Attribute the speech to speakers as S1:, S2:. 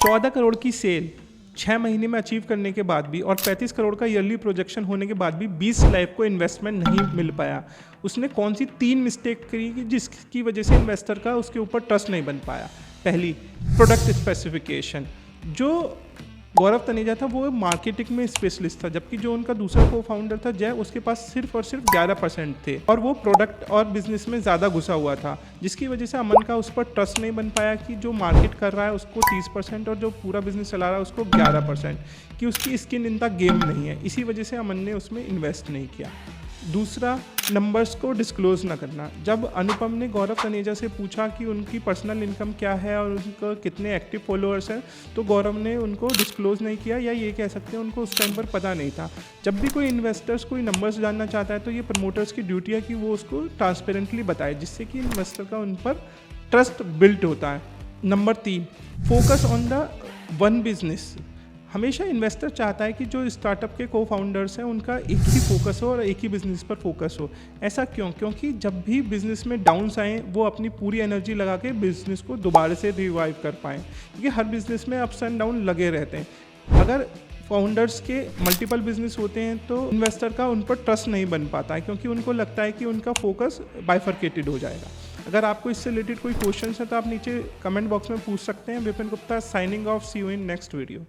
S1: 14 करोड़ की सेल 6 महीने में अचीव करने के बाद भी और 35 करोड़ का ईयरली प्रोजेक्शन होने के बाद भी 20 लाख को इन्वेस्टमेंट नहीं मिल पाया। उसने कौन सी 3 मिस्टेक करी कि जिसकी वजह से इन्वेस्टर का उसके ऊपर ट्रस्ट नहीं बन पाया। पहली, प्रोडक्ट स्पेसिफिकेशन। जो गौरव तनेजा था वो मार्केटिंग में स्पेशलिस्ट था, जबकि जो उनका दूसरा को फाउंडर था जय, उसके पास सिर्फ और सिर्फ 11% थे और वो प्रोडक्ट और बिजनेस में ज़्यादा घुसा हुआ था, जिसकी वजह से अमन का उस पर ट्रस्ट नहीं बन पाया कि जो मार्केट कर रहा है उसको 30% और जो पूरा बिजनेस चला रहा है उसको 11%, कि उसकी स्किन इन द गेम नहीं है। इसी वजह से अमन ने उसमें इन्वेस्ट नहीं किया। दूसरा, नंबर्स को डिस्क्लोज ना करना। जब अनुपम ने गौरव तनेजा से पूछा कि उनकी पर्सनल इनकम क्या है और उनका कितने एक्टिव फॉलोअर्स हैं, तो गौरव ने उनको डिस्क्लोज नहीं किया, या ये कह सकते हैं उनको उस टाइम पर पता नहीं था। जब भी कोई इन्वेस्टर्स कोई नंबर्स जानना चाहता है तो ये प्रमोटर्स की ड्यूटी है कि वो उसको ट्रांसपेरेंटली बताए, जिससे कि इन्वेस्टर का उन पर ट्रस्ट बिल्ड होता है। Number 3, focus on the one business. हमेशा इन्वेस्टर चाहता है कि जो स्टार्टअप के को फाउंडर्स हैं उनका एक ही फोकस हो और एक ही बिजनेस पर फोकस हो। ऐसा क्यों? क्योंकि जब भी बिजनेस में डाउन्स आएँ वो अपनी पूरी एनर्जी लगा के बिजनेस को दोबारा से रिवाइव कर पाएँ, क्योंकि हर बिजनेस में अप्स एंड डाउन लगे रहते हैं। अगर फाउंडर्स के मल्टीपल बिजनेस होते हैं तो इन्वेस्टर का उन पर ट्रस्ट नहीं बन पाता है, क्योंकि उनको लगता है कि उनका फोकस बाइफरकेटेड हो जाएगा। अगर आपको इससे रिलेटेड कोई क्वेश्चन है तो आप नीचे कमेंट बॉक्स में पूछ सकते हैं। Vipin Gupta signing off, see you in next video.